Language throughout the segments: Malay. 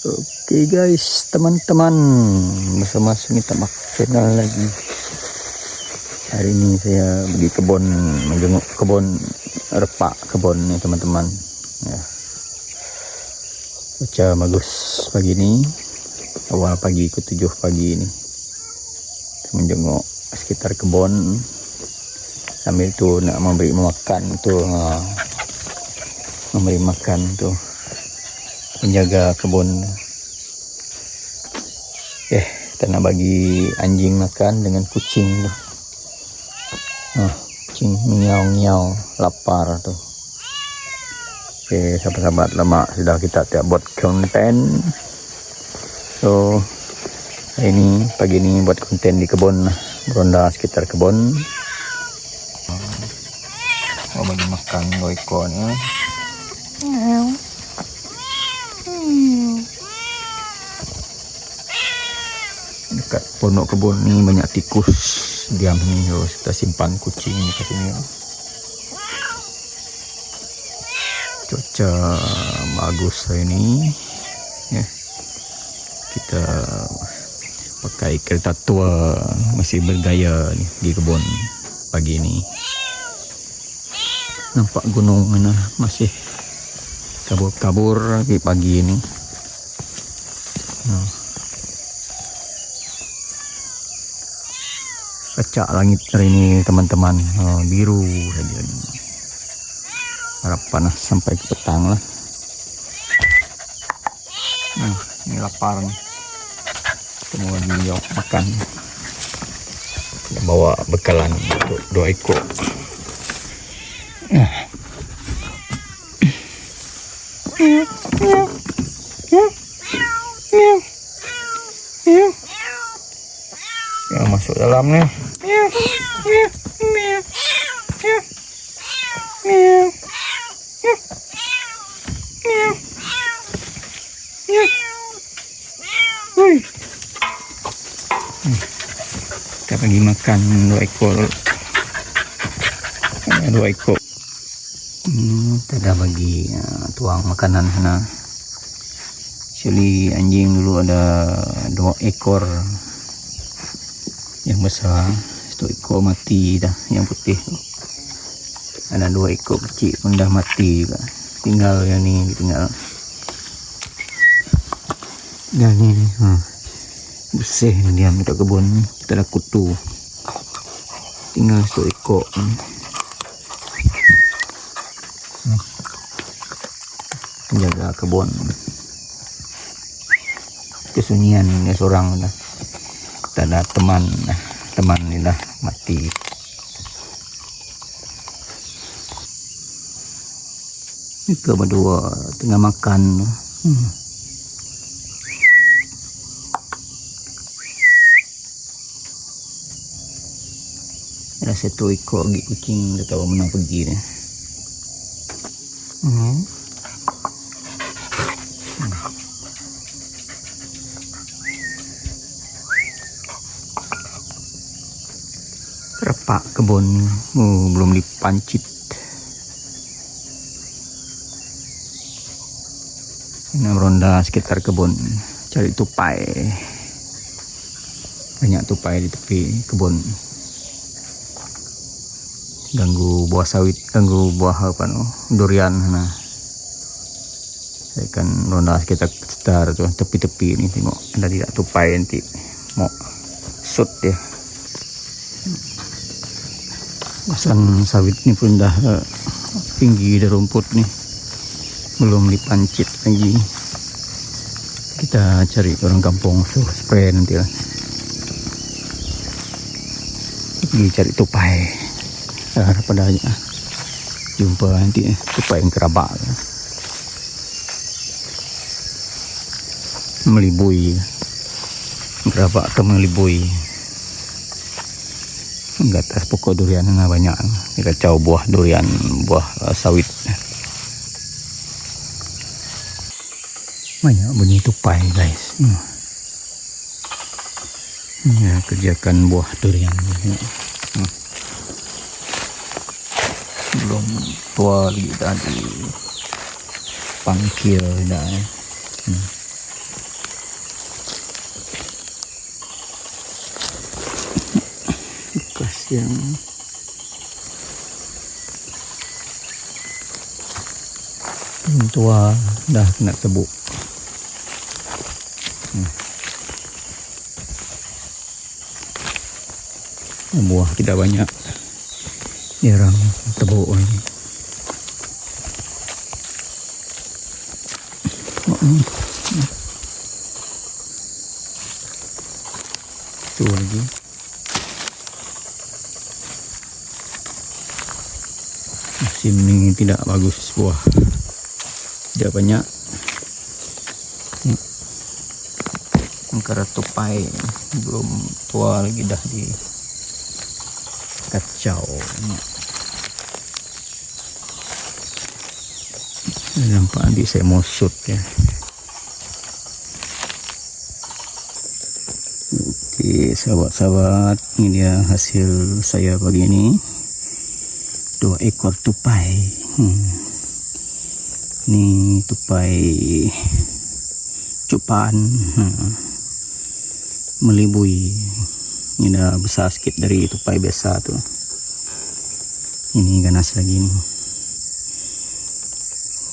Oke guys, teman-teman, bersama Sungita Mak channel lagi. Hari ini saya pergi kebun, menjenguk kebun repak kebun nih teman-teman. Ya. Cuaca bagus pagi ini, awal pagi ke 7 pagi ini. Menjenguk sekitar kebun, sambil tu nak memberi makan tu, memberi makan tu. Menjaga kebun. Kita nak bagi anjing makan dengan kucing tu. Kucing miau-miau lapar tu. Sahabat-sahabat, lama sudah kita tak buat konten. So hari ini, pagi ini buat konten di kebun, beronda sekitar kebun. Mau bagi makan ekor ni. Dekat pondok kebun ni banyak tikus diam ni. Kita simpan kucing ni kat sini. Cuaca bagus hari ni. Kita pakai kereta tua, masih bergaya ni di kebun pagi ni. Nampak gunung mana masih kabur-kabur pagi ni. Kacak langit hari ini teman-teman, biru saja. Harap panas sampai ke petang lah. Ini lapar nih. Kita mau beli makan. Bawa bekalan untuk 2 ekor. Ya, masuk dalam nih. Kita bagi makan 2 ekor. 2 ekor. Kita dah bagi tuang makanan sana. Actually anjing dulu ada 2 ekor yang besar, 1 ekor mati dah, yang putih. Ada 2 ekor kecil pun dah mati juga. Tinggal yang ni, tinggal ni. Bersih dia minta kebun. Kita dah kutu. Tinggal 1 ekor. Jaga kebun. Kesunyian dia seorang dah. Tak ada teman ni dah mati. Kita berdua tengah makan. Ada 1 ekor lagi kucing, tak tahu mana pergi ni. Repak kebun belum dipancit. Ini meronda sekitar kebun, cari tupai. Banyak tupai di tepi kebun. Ganggu buah sawit, ganggu buah durian. Saya akan ronda sekitar tu, tepi-tepi ni, tengok ada tidak tupai nanti mau shoot dia. Kawasan sawit ni pun dah tinggi dah rumput ni, belum dipancit lagi. Kita cari orang kampung spray nanti lah. Pergi cari tupai. Harap pada jumpa nanti tupai yang kerabak. Melibui. Kerabak atau melibui. Di atas pokok durian banyak. Dia kacau buah durian, buah sawit. Banyak bunyi tupai guys. Ya, kerjakan buah durian. Belum tua lagi tadi. Pangkil dah. yang tua dah kena tebuk. Buah tidak banyak, jarang tebuk lagi. Itu lagi. Musim ini tidak bagus buah, tidak banyak. Angkara tupai belum tua lagi dah di kacau. Nampak adik saya mau shoot ya. Oke sahabat-sahabat, ini dia hasil saya pagi ini. 2 ekor tupai. Ini tupai cupaan, melibui. Ini dah besar sikit dari tupai biasa tu. Ini ganas lagi ni.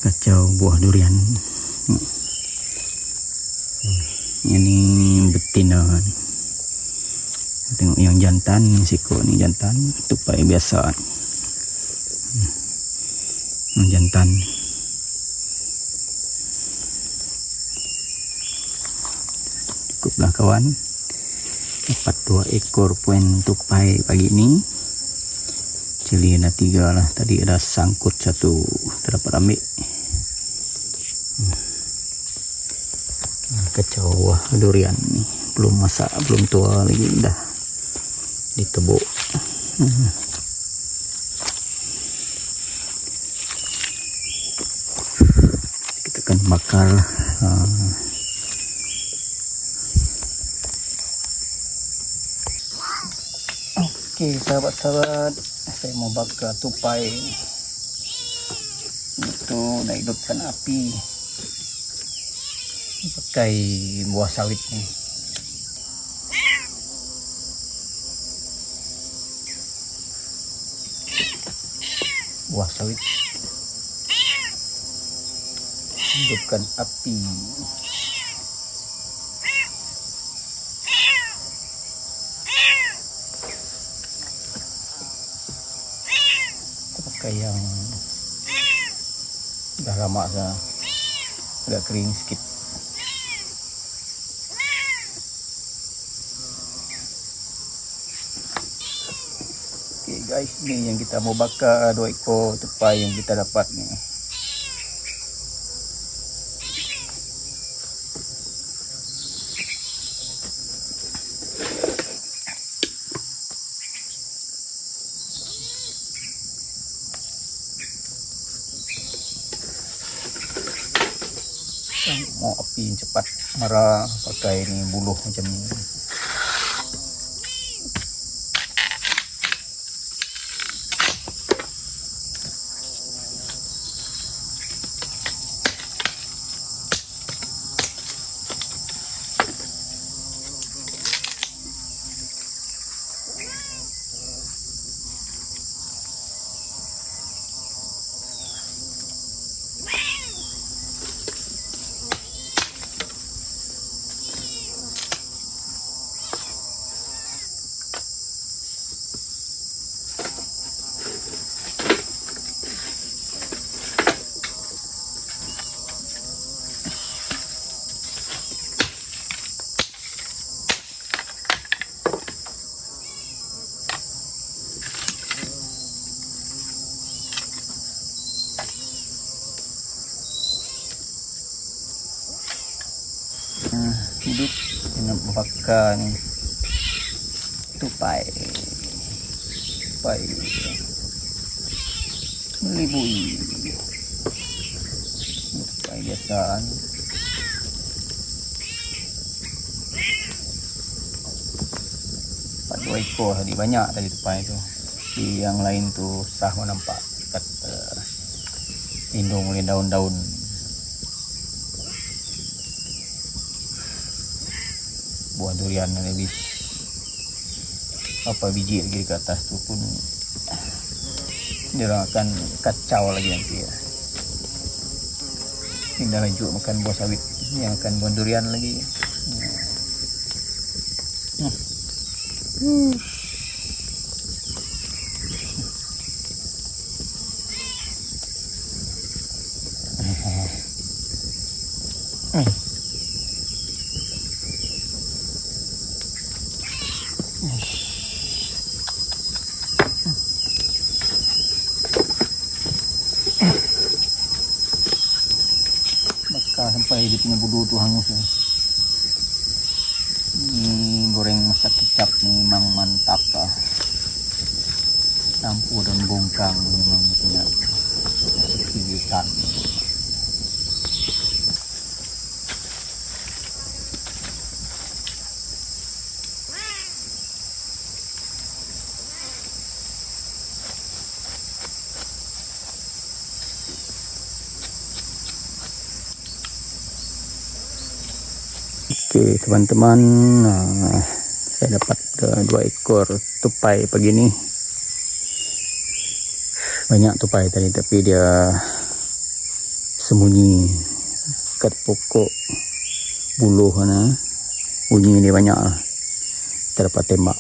Kacau buah durian. Ini betina. Tengok yang jantan, siko ni jantan, tupai biasa. Yang jantan. Cukuplah kawan. Dapat 2 ekor puan tupai pagi ni. Cili ada 3 lah. Tadi ada sangkut 1 terdapat ambil. Kacau buah durian ni. Belum masak, belum tua lagi dah ditebuk. Kita akan bakar. Oke sahabat-sahabat, saya mau bakar tupai. Itu nak hidupkan api. Pakai buah sawit ni. Buah sawit. Hidupkan api. Pakai yang dah lama dah, agak kering sikit. Oke guys, ni yang kita mau bakar 2 ekor tupai yang kita dapat ni. Mau api yang cepat marah, pakai ni buluh macam ni. Hidup dengan membakar ni tupai melibui tupai biasa ni. Dapat 2 ekor tadi, banyak tadi tupai tu. Di yang lain tu sah nampak dekat lindung oleh daun-daun. Buah durian yang habis. apa biji lagi ke atas tu pun dia akan kacau lagi nanti ya. Ini dah lanjut makan buah sawit, ini akan buah durian lagi. Bakar sampai dia punya budu tu hangus ya. Ini goreng masak kecap ni memang mantap lah. Campur dan bongkang memang punya kesulitan. Oke teman-teman, saya dapat 2 ekor tupai pagi ni. Banyak tupai tadi tapi dia sembunyi kat pokok buluh sana. Bunyi dia banyak lah. Kita dapat tembak.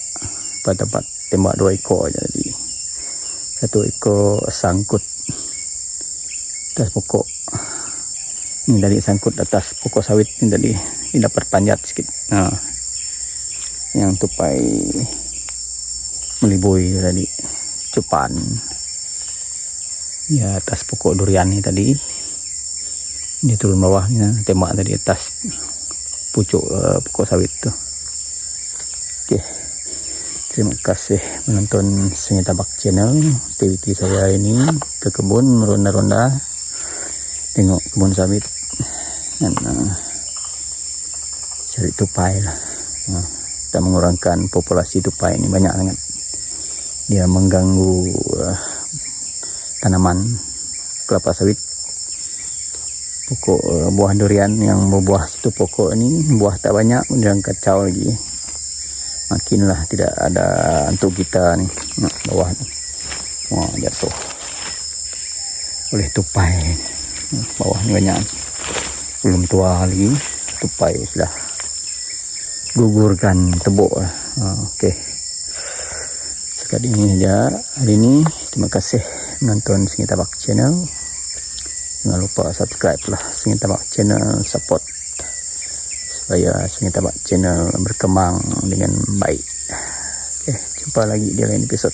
Dapat tembak 2 ekor je tadi. 1 ekor sangkut atas pokok. Ini tadi sangkut atas pokok sawit ni tadi. Ini dapat panjat sikit. Yang tupai melibui tadi. Cupan. Ya atas pokok durian ni tadi. Dia turun bawah ni. Tembak tadi atas pucuk pokok sawit tu. Oke. Terima kasih menonton Sungai Tabak Channel. Aktiviti saya ini ke kebun meronda-ronda. Tengok kebun sawit. Dan cari tupai lah. Kita mengurangkan populasi tupai ini banyak sangat. Dia mengganggu tanaman kelapa sawit. Pokok buah durian yang berbuah situ pokok ini buah tak banyak, kemudian kacau lagi. Makinlah tidak ada untuk kita ni. Bawah ni. Wah, jatuh oleh tupai. Bawah ni banyak. Belum tua lagi. Tupai sudah gugurkan tebuk. Okey. Sekali ini saja hari ini. Terima kasih menonton Sungai Tabak Channel. Jangan lupa subscribe lah Sungai Tabak Channel, support supaya Sungai Tabak Channel berkembang dengan baik. Okey, jumpa lagi di lain episod.